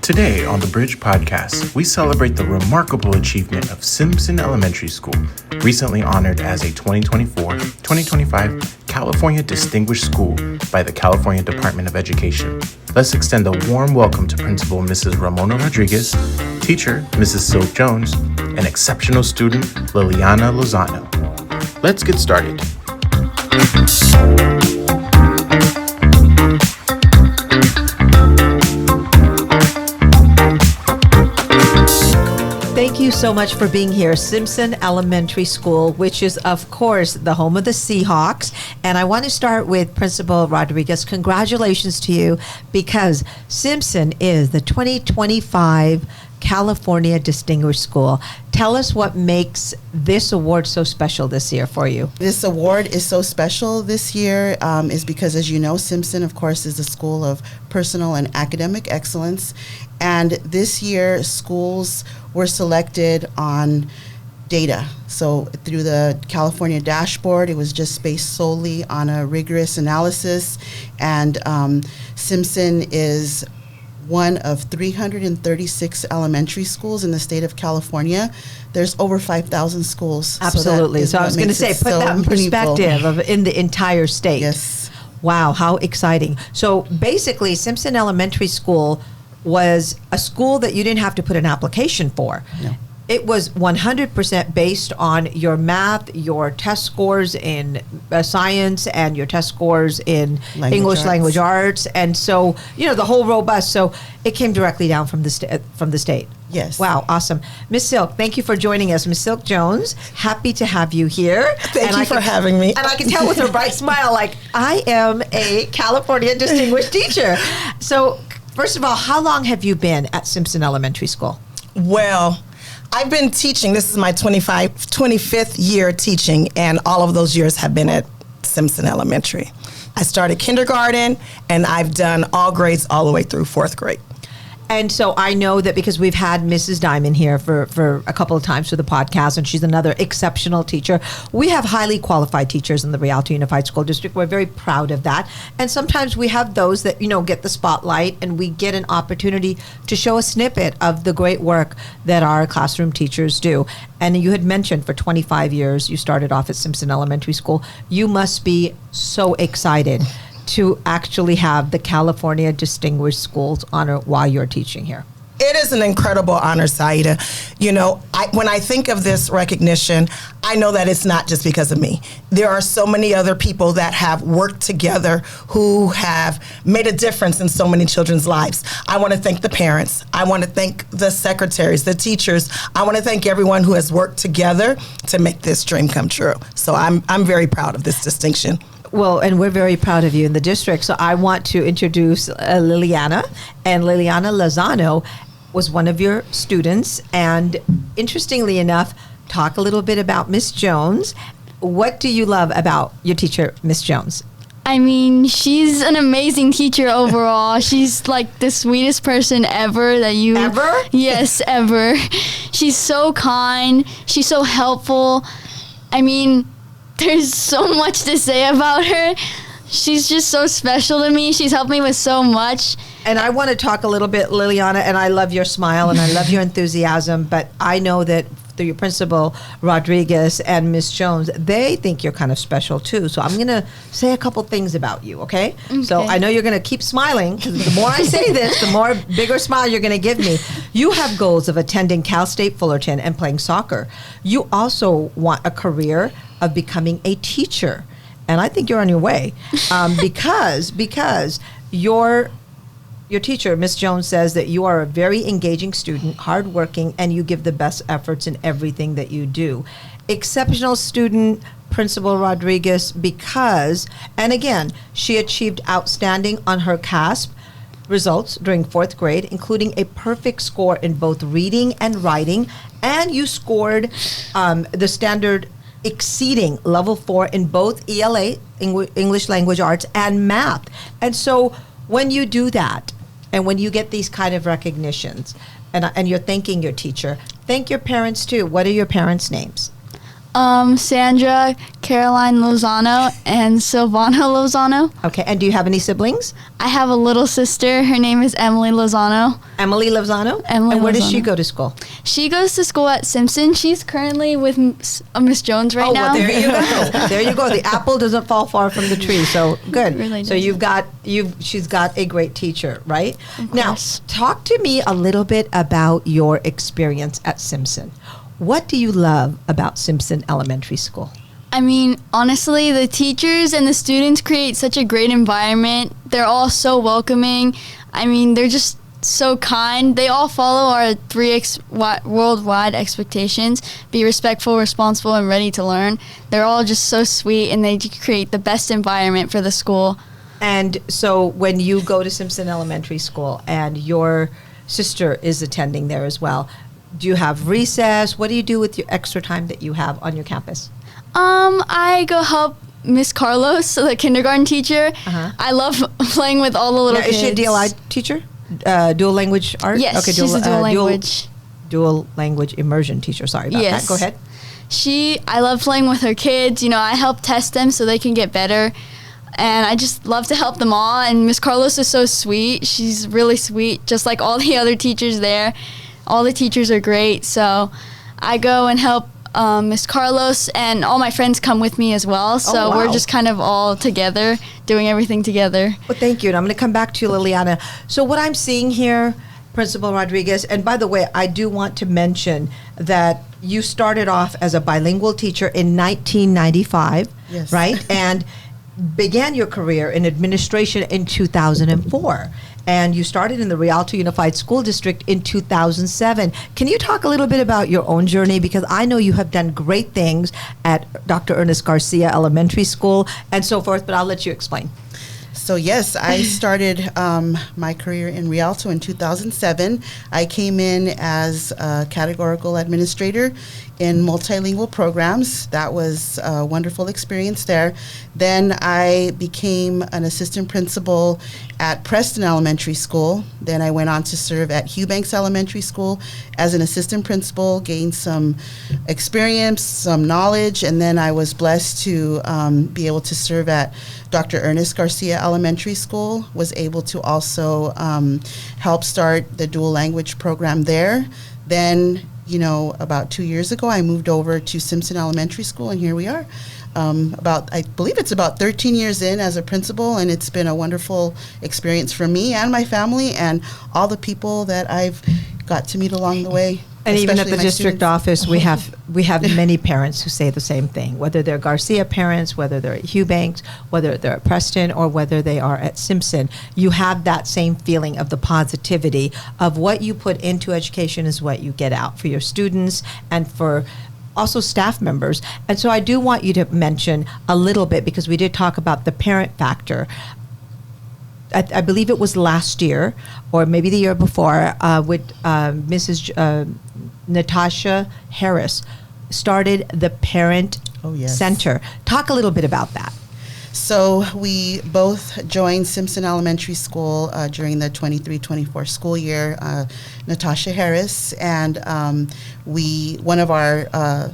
Today on the Bridge Podcast, we celebrate the remarkable achievement of Simpson Elementary School, recently honored as a 2024-2025 California Distinguished School by the California Department of Education. Let's extend a warm welcome to Principal Mrs. Ramona Rodriguez, teacher Mrs. Silk Jones, and exceptional student Lilyana Lozano. Let's get started. Thank you so much for being here. Simpson Elementary School, which is, of course, the home of the Seahawks. And I want to start with Principal Rodriguez. Congratulations to you, because Simpson is the 2025 California Distinguished School. Tell us what makes this award so special this year for you. This award is so special this year is because, as you know, Simpson, of course, is a school of personal and academic excellence. And this year, schools were selected on data. So through the California dashboard, it was just based solely on a rigorous analysis. And Simpson is one of 336 elementary schools in the state of California. There's over 5,000 schools. Absolutely. So I was going to say, put that in perspective in the entire state. Yes. Wow, how exciting. So basically, Simpson Elementary School was a school that you didn't have to put an application for. No. It was 100% based on your math, your test scores in science, and your test scores in English language arts. And so, the whole robust. So it came directly down from the state. Yes. Wow, awesome. Miss Silk, thank you for joining us. Miss Silk Jones, happy to have you here. Thank you for having me. And I can tell with her bright smile, like, I am a California Distinguished Teacher. So, first of all, how long have you been at Simpson Elementary School? Well, I've been teaching. This is my 25th year teaching, and all of those years have been at Simpson Elementary. I started kindergarten, and I've done all grades all the way through fourth grade. And so I know that because we've had Mrs. Diamond here for a couple of times for the podcast, and she's another exceptional teacher. We have highly qualified teachers in the Rialto Unified School District. We're very proud of that. And sometimes we have those that, get the spotlight, and we get an opportunity to show a snippet of the great work that our classroom teachers do. And you had mentioned for 25 years, you started off at Simpson Elementary School. You must be so excited to actually have the California Distinguished Schools honor while you're teaching here. It is an incredible honor, Saida. When I think of this recognition, I know that it's not just because of me. There are so many other people that have worked together who have made a difference in so many children's lives. I want to thank the parents. I want to thank the secretaries, the teachers. I want to thank everyone who has worked together to make this dream come true. So I'm very proud of this distinction. Well, and we're very proud of you in the district. So I want to introduce Lilyana. And Lilyana Lozano was one of your students. And interestingly enough, talk a little bit about Miss Jones. What do you love about your teacher, Miss Jones? I mean, she's an amazing teacher overall. She's like the sweetest person ever that you... Ever? Yes, ever. She's so kind. She's so helpful. I mean, there's so much to say about her. She's just so special to me. She's helped me with so much. And I want to talk a little bit, Lilyana, and I love your smile and I love your enthusiasm, but I know that through your principal, Rodriguez, and Miss Jones, they think you're kind of special too. So I'm going to say a couple things about you, okay? So I know you're going to keep smiling, because the more I say this, the more bigger smile you're going to give me. You have goals of attending Cal State Fullerton and playing soccer. You also want a career of becoming a teacher. And I think you're on your way because your teacher, Miss Jones, says that you are a very engaging student, hardworking, and you give the best efforts in everything that you do. Exceptional student, Principal Rodriguez, because, and again, she achieved outstanding on her CASP results during fourth grade, including a perfect score in both reading and writing, and you scored the standard exceeding level 4 in both ELA, English language arts, and math. And so when you do that, and when you get these kind of recognitions, and you're thanking your teacher, thank your parents too. What are your parents' names? Sandra, Caroline Lozano, and Silvana Lozano. Okay, and do you have any siblings? I have a little sister. Her name is Emily Lozano. Emily Lozano? Emily And where does she Lozano. go to school? She goes to school at Simpson. She's currently with Miss Jones right now. Well, there you go. There you go. The apple doesn't fall far from the tree. So good. Really So doesn't. she's got a great teacher, right? Of Now, course. talk to me a little bit about your experience at Simpson. What do you love about Simpson Elementary School? I mean, honestly, the teachers and the students create such a great environment. They're all so welcoming. I mean, they're just so kind. They all follow our worldwide expectations: be respectful, responsible, and ready to learn. They're all just so sweet, and they create the best environment for the school. And so when you go to Simpson Elementary School and your sister is attending there as well, do you have recess? What do you do with your extra time that you have on your campus? I go help Miss Carlos, the kindergarten teacher. Uh-huh. I love playing with all the little Now, kids. is she a DLI teacher? Dual language art? Yes, she's a dual language. Dual language immersion teacher. Sorry about Yes. that. Go ahead. I love playing with her kids. You know, I help test them so they can get better. And I just love to help them all. And Miss Carlos is so sweet. She's really sweet, just like all the other teachers there. All the teachers are great. So I go and help Miss Carlos, and all my friends come with me as well. So wow. we're just kind of all together, doing everything together. Well, thank you. And I'm going to come back to you, Lilyana. So what I'm seeing here, Principal Rodriguez, and by the way, I do want to mention that you started off as a bilingual teacher in 1995, Yes. right? And began your career in administration in 2004. And you started in the Rialto Unified School District in 2007. Can you talk a little bit about your own journey? Because I know you have done great things at Dr. Ernest Garcia Elementary School and so forth, but I'll let you explain. So yes, I started my career in Rialto in 2007. I came in as a categorical administrator in multilingual programs. That was a wonderful experience there. Then I became an assistant principal at Preston Elementary School. Then I went on to serve at Hughbanks Elementary School as an assistant principal, gained some experience, some knowledge, and then I was blessed to be able to serve at Dr. Ernest Garcia Elementary School, was able to also help start the dual language program there. Then, about 2 years ago, I moved over to Simpson Elementary School, and here we are. I believe it's about 13 years in as a principal, and it's been a wonderful experience for me and my family and all the people that I've got to meet along the way. And even at especially the my district students. office, we have many parents who say the same thing, whether they're Garcia parents, whether they're at Hughbanks, whether they're at Preston, or whether they are at Simpson. You have that same feeling of the positivity of what you put into education is what you get out for your students and for also staff members. And so I do want you to mention a little bit, because we did talk about the parent factor. I believe it was last year, or maybe the year before, with Mrs. Natasha Harris started the Parent Oh, yes. Center. Talk a little bit about that. So we both joined Simpson Elementary School during the 23-24 school year. Natasha Harris and one of our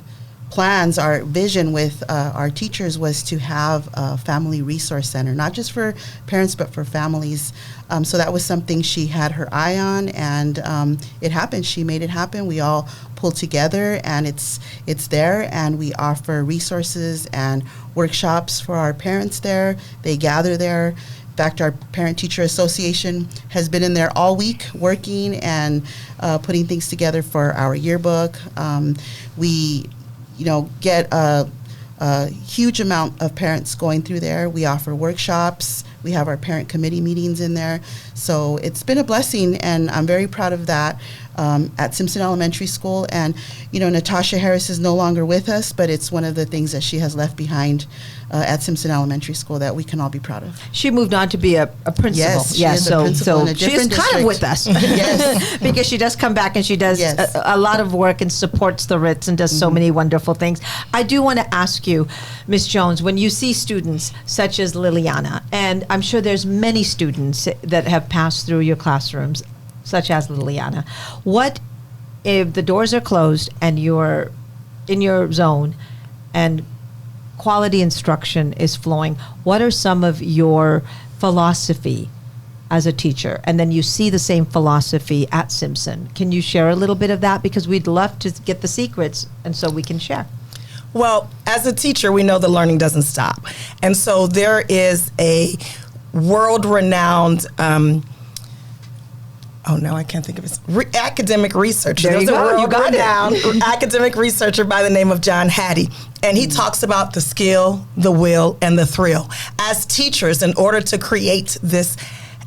plans, our vision with our teachers was to have a family resource center, not just for parents but for families. So that was something she had her eye on, and it happened. She made it happen. We all pulled together, and it's there, and we offer resources and workshops for our parents there. They gather there. In fact, our Parent-Teacher Association has been in there all week working and putting things together for our yearbook. We get a huge amount of parents going through there. We offer workshops. We have our parent committee meetings in there. So it's been a blessing, and I'm very proud of that at Simpson Elementary School. And, Natasha Harris is no longer with us, but it's one of the things that she has left behind at Simpson Elementary School that we can all be proud of. She moved on to be a principal. Yes, she is a principal in a she is different kind of district. with us. Yes. Because she does come back and she does Yes. a lot of work and supports the Ritz and does so many wonderful things. I do want to ask you, Ms. Jones, when you see students such as Lilyana, and I'm sure there's many students that have passed through your classrooms, such as Lilyana, what if the doors are closed and you're in your zone, and quality instruction is flowing, what are some of your philosophy as a teacher? And then you see the same philosophy at Simpson. Can you share a little bit of that? Because we'd love to get the secrets, and so we can share. Well, as a teacher, we know the learning doesn't stop. And so there is a world-renowned, I can't think of his, academic researcher. There you go. You got it. Academic researcher by the name of John Hattie. And he talks about the skill, the will, and the thrill. As teachers, in order to create this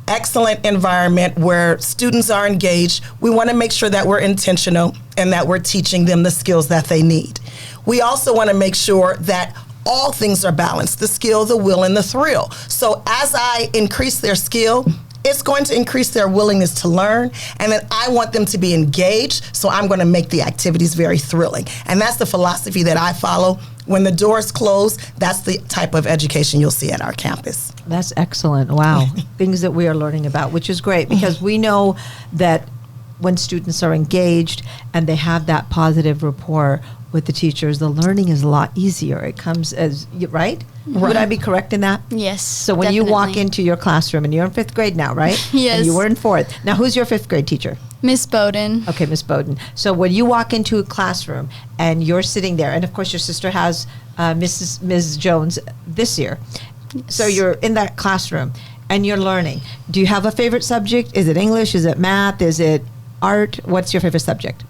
excellent environment where students are engaged, we want to make sure that we're intentional and that we're teaching them the skills that they need. We also want to make sure that all things are balanced, the skill, the will, and the thrill. So as I increase their skill, it's going to increase their willingness to learn, and then I want them to be engaged, so I'm going to make the activities very thrilling. And that's the philosophy that I follow. When the doors close, that's the type of education you'll see at our campus. That's excellent. Wow. Things that we are learning about, which is great, because we know that when students are engaged and they have that positive rapport with the teachers, the learning is a lot easier. It comes as, right? Would I be correct in that? Yes. So when you walk into your classroom, and you're in 5th grade now, right? Yes. And you were in 4th. Now, who's your 5th grade teacher? Miss Bowden. Okay, Miss Bowden. So when you walk into a classroom and you're sitting there, and of course your sister has Ms. Jones this year. So you're in that classroom and you're learning. Do you have a favorite subject? Is it English? Is it math? Is it art? What's your favorite subject?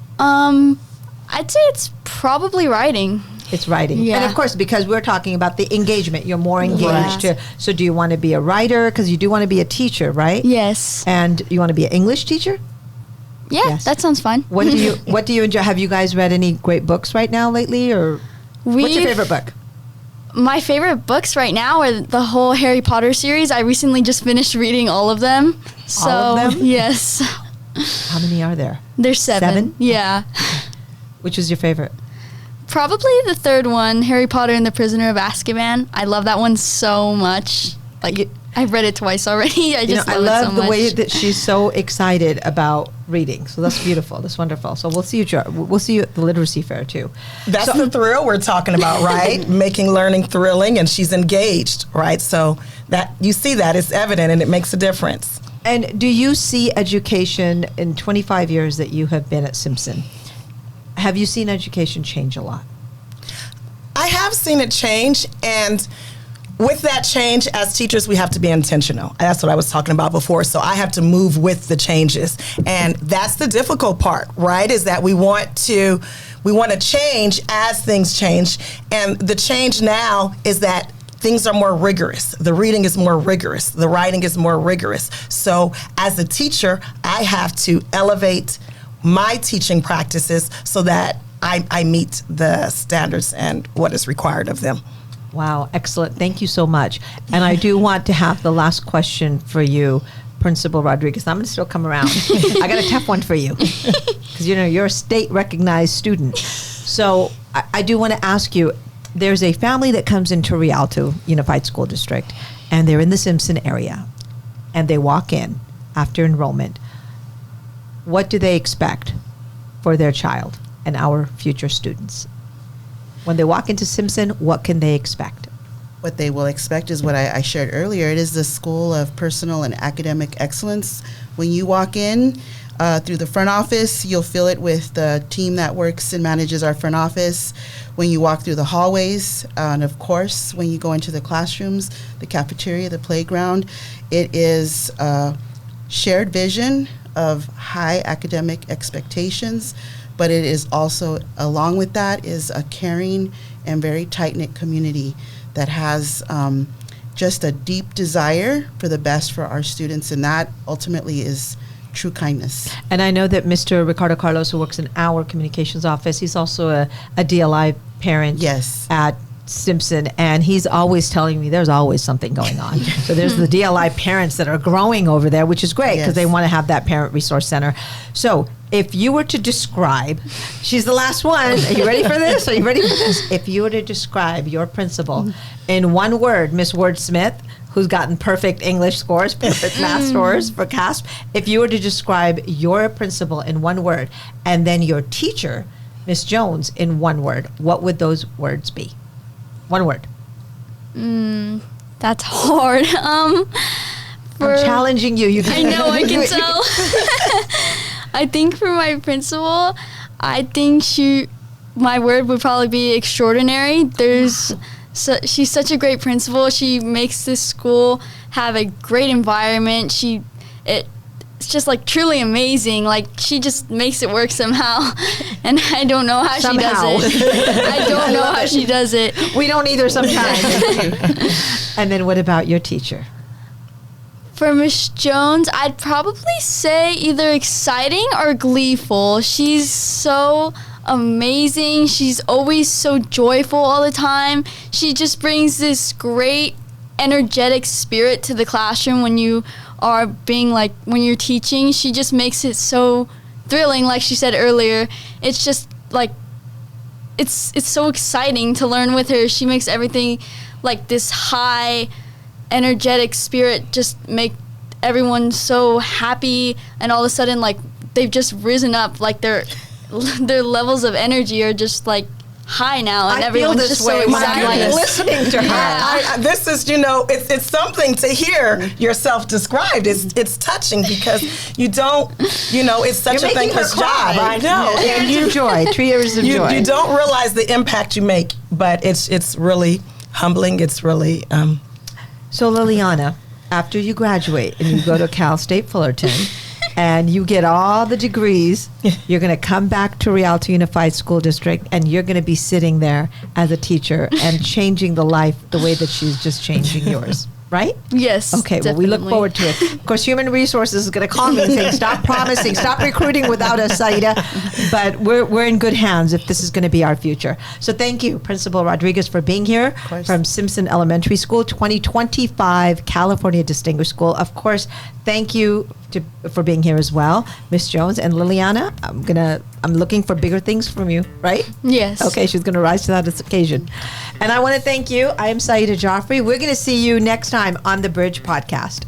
I'd say it's probably writing. It's writing. Yeah. And of course, because we're talking about the engagement, you're more engaged. Right. So do you want to be a writer? Because you do want to be a teacher, right? Yes. And you want to be an English teacher? Yeah, Yes. that sounds fun. What do you enjoy? Have you guys read any great books right now lately? Or what's your favorite book? My favorite books right now are the whole Harry Potter series. I recently just finished reading all of them. So, All of them? Yes. How many are there? There's 7. 7? Yeah. Which is your favorite? Probably the 3rd one, Harry Potter and the Prisoner of Azkaban. I love that one so much. Like, I've read it twice already. I just I love it love so the much. way that she's so excited about reading. So that's beautiful. That's wonderful. So we'll see you at the literacy fair too. That's the thrill we're talking about, right? Making learning thrilling, and she's engaged, right? So that you see that it's evident, and it makes a difference. And do you see education in 25 years that you have been at Simpson? Have you seen education change a lot? I have seen it change, and with that change, as teachers, we have to be intentional. That's what I was talking about before. So I have to move with the changes. And that's the difficult part, right? Is that we want to change as things change. And the change now is that things are more rigorous. The reading is more rigorous. The writing is more rigorous. So as a teacher, I have to elevate my teaching practices so that I meet the standards and what is required of them. Wow, excellent. Thank you so much. And I do want to have the last question for you, Principal Rodriguez. I'm going to still come around. I got a tough one for you because, you're a state-recognized student. So I do want to ask you, there's a family that comes into Rialto Unified School District, and they're in the Simpson area, and they walk in after enrollment. What do they expect for their child and our future students? When they walk into Simpson, what can they expect? What they will expect is what I shared earlier. It is the school of personal and academic excellence. When you walk in through the front office, you'll feel it with the team that works and manages our front office. When you walk through the hallways, and of course, when you go into the classrooms, the cafeteria, the playground, it is a shared vision of high academic expectations, but it is also, along with that, is a caring and very tight-knit community that has just a deep desire for the best for our students, and that ultimately is true kindness. And I know that Mr. Ricardo Carlos, who works in our communications office, he's also a DLI parent Yes. at Simpson, and he's always telling me there's always something going on. So there's the DLI parents that are growing over there, which is great because Yes. they want to have that parent resource center. So if you were to describe, she's the last one. Are you ready for this? Are you ready for this? If you were to describe your principal in one word, Miss Wordsmith, who's gotten perfect English scores, perfect math scores for CASP, if you were to describe your principal in one word, and then your teacher, Miss Jones, in one word, what would those words be? One word. That's hard. I'm challenging you. You I know, I can tell. I think for my principal, I think my word would probably be extraordinary. She's such a great principal. She makes this school have a great environment. It's just like truly amazing. Like she just makes it work somehow, and I don't know how she does it. I don't know how she does it. We don't either sometimes. And then what about your teacher? For Miss Jones, I'd probably say either exciting or gleeful. She's so amazing. She's always so joyful all the time. She just brings this great energetic spirit to the classroom when you are when you're teaching. She just makes it so thrilling, like she said earlier. It's just like it's so exciting to learn with her. She makes everything like this high energetic spirit just make everyone so happy, and all of a sudden like they've just risen up, like their levels of energy are just like high now, and everyone's just so excited listening to her. Yeah, this is, it's something to hear yourself described. It's touching because you don't, it's such You're a thankless job. I know. And you joy, 3 years of joy. You don't realize the impact you make, but it's really humbling. It's really. So Lilyana, after you graduate and you go to Cal State Fullerton and you get all the degrees, you're going to come back to Rialto Unified School District and you're going to be sitting there as a teacher and changing the life the way that she's just changing yours. Right? Yes. Okay, definitely. well, we look forward to it. Of course, Human Resources is going to call me and say, stop promising, stop recruiting without us, Saida. But we're in good hands if this is going to be our future. So thank you, Principal Rodriguez, for being here from Simpson Elementary School, 2025 California Distinguished School. Of course, thank you for being here as well, Miss Jones and Lilyana. I'm looking for bigger things from you, right? Yes. Okay, she's going to rise to that occasion. And I want to thank you. I am Saida Joffrey. We're going to see you next time on the Bridge Podcast.